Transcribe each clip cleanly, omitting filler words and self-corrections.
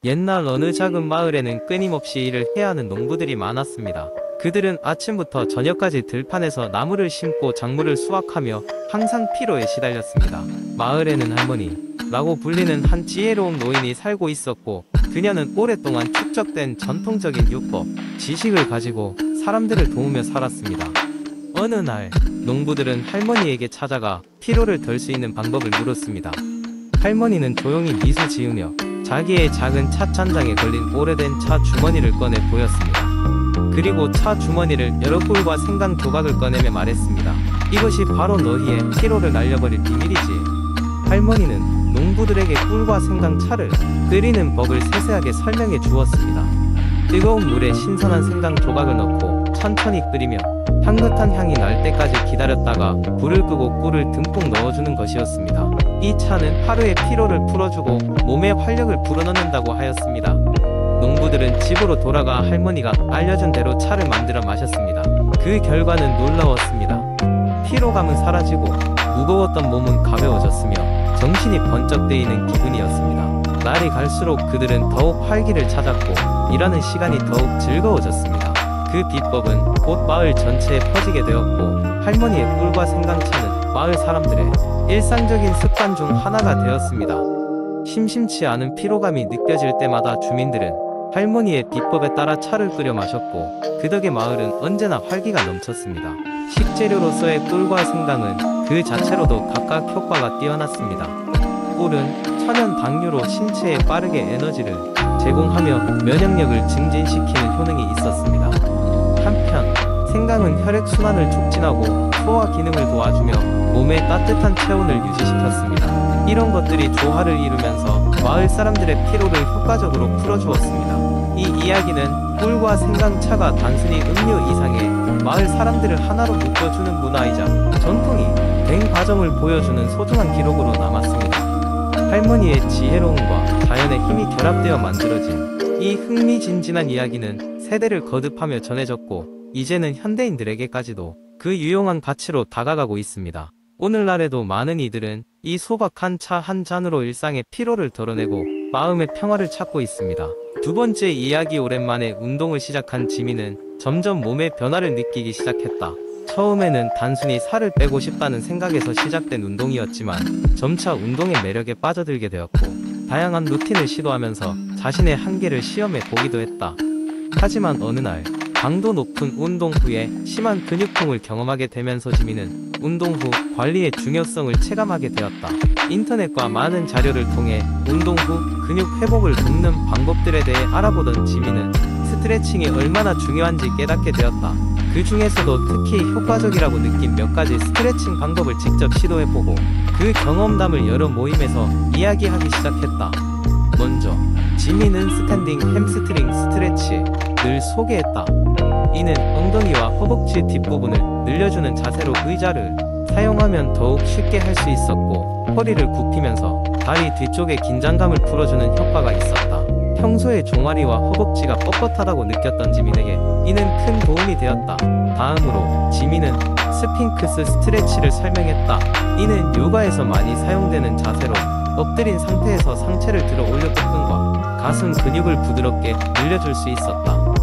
옛날 어느 작은 마을에는 끊임없이 일을 해야 하는 농부들이 많았습니다. 그들은 아침부터 저녁까지 들판에서 나무를 심고 작물을 수확하며 항상 피로에 시달렸습니다. 마을에는 할머니라고 불리는 한 지혜로운 노인이 살고 있었고, 그녀는 오랫동안 축적된 전통적인 유법, 지식을 가지고 사람들을 도우며 살았습니다. 어느 날 농부들은 할머니에게 찾아가 피로를 덜 수 있는 방법을 물었습니다. 할머니는 조용히 미소 지으며 자기의 작은 찻잔장에 걸린 오래된 차 주머니를 꺼내 보였습니다. 그리고 차 주머니를 열어 꿀과 생강 조각을 꺼내며 말했습니다. 이것이 바로 너희의 피로를 날려버릴 비밀이지. 할머니는 농부들에게 꿀과 생강 차를 끓이는 법을 세세하게 설명해 주었습니다. 뜨거운 물에 신선한 생강 조각을 넣고 천천히 끓이며 향긋한 향이 날 때까지 기다렸다가 불을 끄고 꿀을 듬뿍 넣어주는 것이었습니다. 이 차는 하루의 피로를 풀어주고 몸에 활력을 불어넣는다고 하였습니다. 농부들은 집으로 돌아가 할머니가 알려준 대로 차를 만들어 마셨습니다. 그 결과는 놀라웠습니다. 피로감은 사라지고 무거웠던 몸은 가벼워졌으며 정신이 번쩍 뜨이는 기분이었습니다. 날이 갈수록 그들은 더욱 활기를 찾았고 일하는 시간이 더욱 즐거워졌습니다. 그 비법은 곧 마을 전체에 퍼지게 되었고, 할머니의 꿀과 생강차는 마을 사람들의 일상적인 습관 중 하나가 되었습니다. 심심치 않은 피로감이 느껴질 때마다 주민들은 할머니의 비법에 따라 차를 끓여 마셨고, 그 덕에 마을은 언제나 활기가 넘쳤습니다. 식재료로서의 꿀과 생강은 그 자체로도 각각 효과가 뛰어났습니다. 꿀은 천연 당류로 신체에 빠르게 에너지를 제공하며 면역력을 증진시키는 효능이 있었습니다. 한편 생강은 혈액순환을 촉진하고 소화 기능을 도와주며 몸의 따뜻한 체온을 유지시켰습니다. 이런 것들이 조화를 이루면서 마을 사람들의 피로를 효과적으로 풀어주었습니다. 이 이야기는 꿀과 생강차가 단순히 음료 이상의 마을 사람들을 하나로 묶어주는 문화이자 전통이 된 과정을 보여주는 소중한 기록으로 남았습니다. 할머니의 지혜로움과 자연의 힘이 결합되어 만들어진 이 흥미진진한 이야기는 세대를 거듭하며 전해졌고, 이제는 현대인들에게까지도 그 유용한 가치로 다가가고 있습니다. 오늘날에도 많은 이들은 이 소박한 차 한 잔으로 일상의 피로를 덜어내고 마음의 평화를 찾고 있습니다. 두 번째 이야기. 오랜만에 운동을 시작한 지민은 점점 몸의 변화를 느끼기 시작했다. 처음에는 단순히 살을 빼고 싶다는 생각에서 시작된 운동이었지만 점차 운동의 매력에 빠져들게 되었고, 다양한 루틴을 시도하면서 자신의 한계를 시험해 보기도 했다. 하지만 어느 날 강도 높은 운동 후에 심한 근육통을 경험하게 되면서 지민은 운동 후 관리의 중요성을 체감하게 되었다. 인터넷과 많은 자료를 통해 운동 후 근육 회복을 돕는 방법들에 대해 알아보던 지민은 스트레칭이 얼마나 중요한지 깨닫게 되었다. 그 중에서도 특히 효과적이라고 느낀 몇 가지 스트레칭 방법을 직접 시도해보고 그 경험담을 여러 모임에서 이야기하기 시작했다. 먼저 지민은 스탠딩 햄스트링 스트레치를 소개했다. 이는 엉덩이와 허벅지 뒷부분을 늘려주는 자세로 의자를 사용하면 더욱 쉽게 할 수 있었고, 허리를 굽히면서 다리 뒤쪽의 긴장감을 풀어주는 효과가 있었다. 평소에 종아리와 허벅지가 뻣뻣하다고 느꼈던 지민에게 이는 큰 도움이 되었다. 다음으로 지민은 스핑크스 스트레치를 설명했다. 이는 요가에서 많이 사용되는 자세로 엎드린 상태에서 상체를 들어 올려 복근과 가슴 근육을 부드럽게 늘려줄 수 있었다.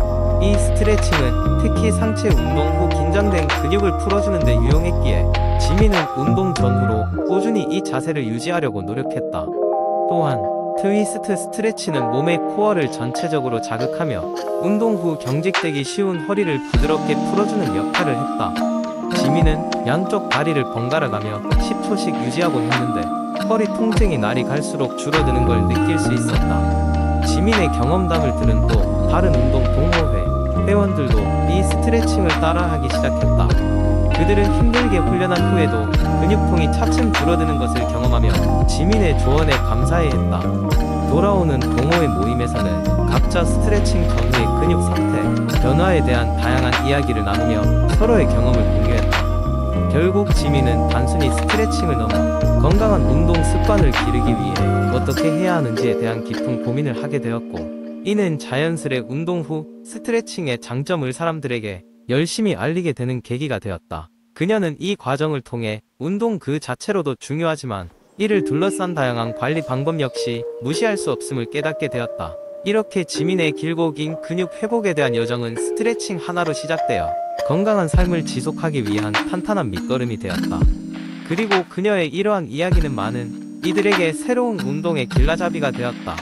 이 스트레칭은 특히 상체 운동 후 긴장된 근육을 풀어주는 데 유용했기에 지민은 운동 전후로 꾸준히 이 자세를 유지하려고 노력했다. 또한 트위스트 스트레치는 몸의 코어를 전체적으로 자극하며 운동 후 경직되기 쉬운 허리를 부드럽게 풀어주는 역할을 했다. 지민은 양쪽 다리를 번갈아 가며 10초씩 유지하곤 했는데 허리 통증이 날이 갈수록 줄어드는 걸 느낄 수 있었다. 지민의 경험담을 들은 또 다른 운동 동호회 회원들도 이 스트레칭을 따라하기 시작했다. 그들은 힘들게 훈련한 후에도 근육통이 차츰 줄어드는 것을 경험하며 지민의 조언에 감사해했다. 돌아오는 동호회 모임에서는 각자 스트레칭 전후의 근육 상태, 변화에 대한 다양한 이야기를 나누며 서로의 경험을 공유했다. 결국 지민은 단순히 스트레칭을 넘어 건강한 운동 습관을 기르기 위해 어떻게 해야 하는지에 대한 깊은 고민을 하게 되었고, 이는 자연스레 운동 후 스트레칭의 장점을 사람들에게 열심히 알리게 되는 계기가 되었다. 그녀는 이 과정을 통해 운동 그 자체로도 중요하지만 이를 둘러싼 다양한 관리 방법 역시 무시할 수 없음을 깨닫게 되었다. 이렇게 지민의 길고 긴 근육 회복에 대한 여정은 스트레칭 하나로 시작되어 건강한 삶을 지속하기 위한 탄탄한 밑거름이 되었다. 그리고 그녀의 이러한 이야기는 많은 이들에게 새로운 운동의 길라잡이가 되었다.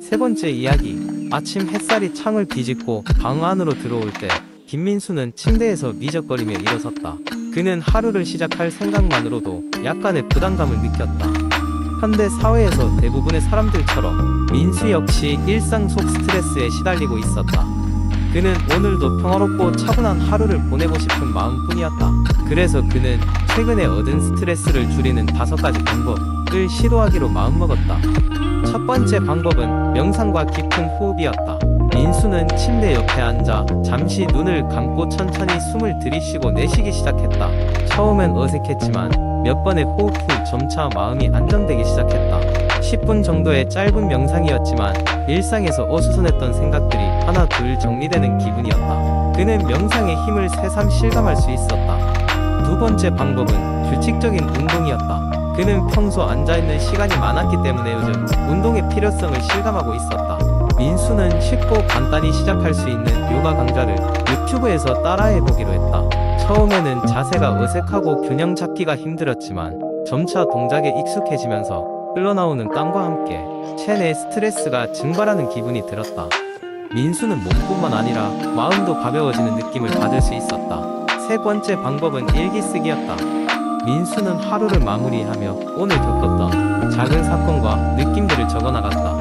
세 번째 이야기. 아침 햇살이 창을 비집고 방 안으로 들어올 때 김민수는 침대에서 미적거리며 일어섰다. 그는 하루를 시작할 생각만으로도 약간의 부담감을 느꼈다. 현대 사회에서 대부분의 사람들처럼 민수 역시 일상 속 스트레스에 시달리고 있었다. 그는 오늘도 평화롭고 차분한 하루를 보내고 싶은 마음뿐이었다. 그래서 그는 최근에 얻은 스트레스를 줄이는 5가지 방법을 시도하기로 마음먹었다. 첫 번째 방법은 명상과 깊은 호흡이었다. 민수는 침대 옆에 앉아 잠시 눈을 감고 천천히 숨을 들이쉬고 내쉬기 시작했다. 처음엔 어색했지만 몇 번의 호흡 후 점차 마음이 안정되기 시작했다. 10분 정도의 짧은 명상이었지만 일상에서 어수선했던 생각들이 하나 둘 정리되는 기분이었다. 그는 명상의 힘을 새삼 실감할 수 있었다. 두 번째 방법은 규칙적인 운동이었다. 그는 평소 앉아있는 시간이 많았기 때문에 요즘 운동의 필요성을 실감하고 있었다. 민수는 쉽고 간단히 시작할 수 있는 요가 강좌를 유튜브에서 따라해보기로 했다. 처음에는 자세가 어색하고 균형 잡기가 힘들었지만 점차 동작에 익숙해지면서 흘러나오는 땀과 함께 체내 스트레스가 증발하는 기분이 들었다. 민수는 몸뿐만 아니라 마음도 가벼워지는 느낌을 받을 수 있었다. 세 번째 방법은 일기 쓰기였다. 민수는 하루를 마무리하며 오늘 겪었던 작은 사건과 느낌들을 적어나갔다.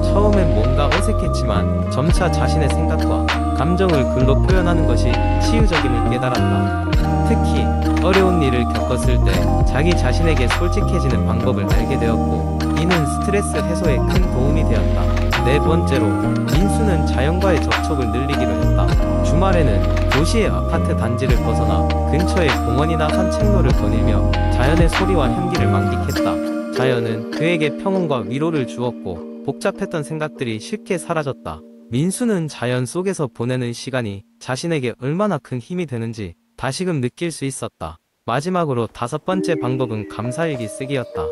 처음엔 뭔가 어색했지만 점차 자신의 생각과 감정을 글로 표현하는 것이 치유적임을 깨달았다. 특히 어려운 일을 겪었을 때 자기 자신에게 솔직해지는 방법을 알게 되었고 이는 스트레스 해소에 큰 도움이 되었다. 네 번째로 민수는 자연과의 접촉을 늘리기로 했다. 주말에는 도시의 아파트 단지를 벗어나 근처의 공원이나 산책로를 거닐며 자연의 소리와 향기를 만끽했다. 자연은 그에게 평온과 위로를 주었고 복잡했던 생각들이 쉽게 사라졌다. 민수는 자연 속에서 보내는 시간이 자신에게 얼마나 큰 힘이 되는지 다시금 느낄 수 있었다. 마지막으로 5번째 방법은 감사일기 쓰기였다.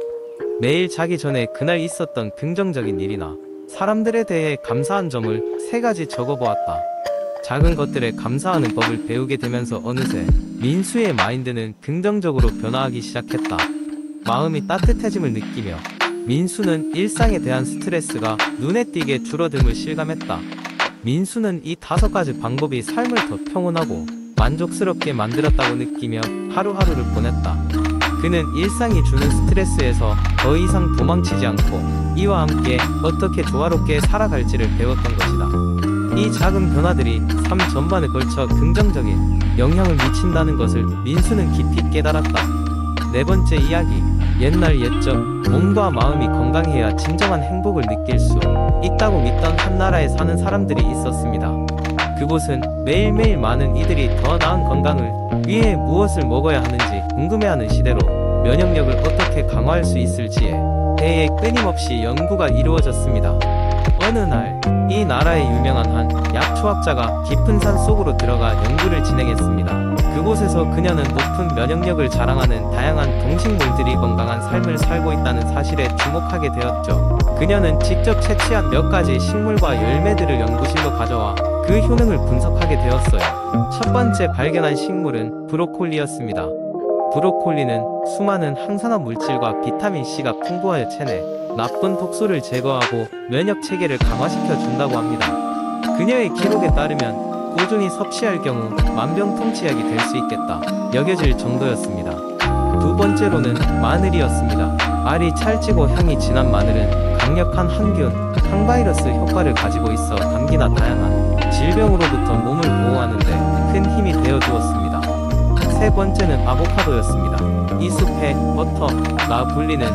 매일 자기 전에 그날 있었던 긍정적인 일이나 사람들에 대해 감사한 점을 3가지 적어보았다. 작은 것들에 감사하는 법을 배우게 되면서 어느새 민수의 마인드는 긍정적으로 변화하기 시작했다. 마음이 따뜻해짐을 느끼며 민수는 일상에 대한 스트레스가 눈에 띄게 줄어듦을 실감했다. 민수는 이 5가지 방법이 삶을 더 평온하고 만족스럽게 만들었다고 느끼며 하루하루를 보냈다. 그는 일상이 주는 스트레스에서 더 이상 도망치지 않고 이와 함께 어떻게 조화롭게 살아갈지를 배웠던 것이다. 이 작은 변화들이 삶 전반에 걸쳐 긍정적인 영향을 미친다는 것을 민수는 깊이 깨달았다. 네 번째 이야기. 옛날 옛적 몸과 마음이 건강해야 진정한 행복을 느낄 수 있다고 믿던 한 나라에 사는 사람들이 있었습니다. 그곳은 매일매일 많은 이들이 더 나은 건강을 위해 무엇을 먹어야 하는지 궁금해하는 시대로 면역력을 어떻게 강화할 수 있을지에 대해 끊임없이 연구가 이루어졌습니다. 어느 날 이 나라의 유명한 한 약초학자가 깊은 산 속으로 들어가 연구를 진행했습니다. 그곳에서 그녀는 높은 면역력을 자랑하는 다양한 동식물들이 건강한 삶을 살고 있다는 사실에 주목하게 되었죠. 그녀는 직접 채취한 몇 가지 식물과 열매들을 연구실로 가져와 그 효능을 분석하게 되었어요. 첫 번째 발견한 식물은 브로콜리였습니다. 브로콜리는 수많은 항산화 물질과 비타민C가 풍부하여 체내 나쁜 독소를 제거하고 면역 체계를 강화시켜 준다고 합니다. 그녀의 기록에 따르면 꾸준히 섭취할 경우 만병통치약이 될 수 있겠다 여겨질 정도였습니다. 두 번째로는 마늘이었습니다. 알이 찰지고 향이 진한 마늘은 강력한 항균, 항바이러스 효과를 가지고 있어 감기나 다양한 질병으로부터 몸을 보호하는 데 큰 힘이 되어 주었습니다. 세 번째는 아보카도였습니다. 이 숲의 버터가 불리는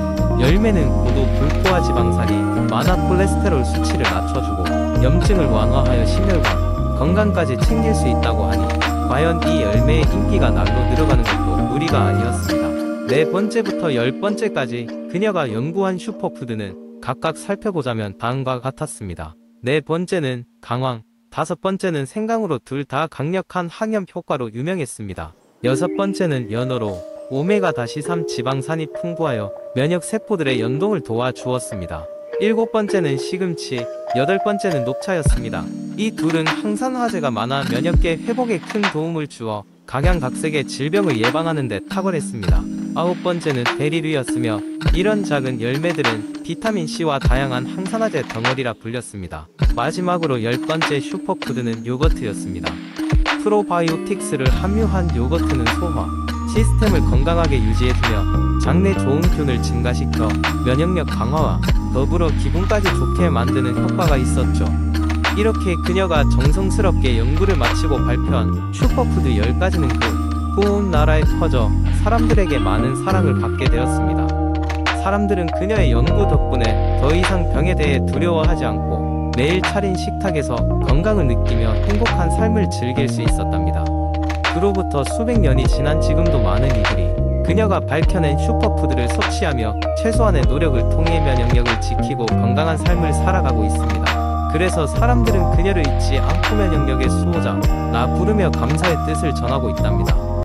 열매는 고도 불포화 지방산이 많아 콜레스테롤 수치를 낮춰주고 염증을 완화하여 심혈관 건강까지 챙길 수 있다고 하니 과연 이 열매의 인기가 날로 늘어가는 것도 무리가 아니었습니다. 네 번째부터 10번째까지 그녀가 연구한 슈퍼푸드는 각각 살펴보자면 다음과 같았습니다. 네 번째는 강황, 5번째는 생강으로 둘 다 강력한 항염 효과로 유명했습니다. 6번째는 연어로 오메가-3 지방산이 풍부하여 면역 세포들의 연동을 도와주었습니다. 7번째는 시금치, 8번째는 녹차였습니다. 이 둘은 항산화제가 많아 면역계 회복에 큰 도움을 주어 각양각색의 질병을 예방하는 데 탁월했습니다. 9번째는 베리류였으며 이런 작은 열매들은 비타민C와 다양한 항산화제 덩어리라 불렸습니다. 마지막으로 10번째 슈퍼푸드는 요거트였습니다. 프로바이오틱스를 함유한 요거트는 소화 시스템을 건강하게 유지해주며 장내 좋은 균을 증가시켜 면역력 강화와 더불어 기분까지 좋게 만드는 효과가 있었죠. 이렇게 그녀가 정성스럽게 연구를 마치고 발표한 슈퍼푸드 10가지는 온 나라에 퍼져 사람들에게 많은 사랑을 받게 되었습니다. 사람들은 그녀의 연구 덕분에 더 이상 병에 대해 두려워하지 않고 매일 차린 식탁에서 건강을 느끼며 행복한 삶을 즐길 수 있었답니다. 그로부터 수백 년이 지난 지금도 많은 이들이 그녀가 밝혀낸 슈퍼푸드를 섭취하며 최소한의 노력을 통해 면역력을 지키고 건강한 삶을 살아가고 있습니다. 그래서 사람들은 그녀를 잊지 않고 면역력의 수호자, 나 부르며 감사의 뜻을 전하고 있답니다.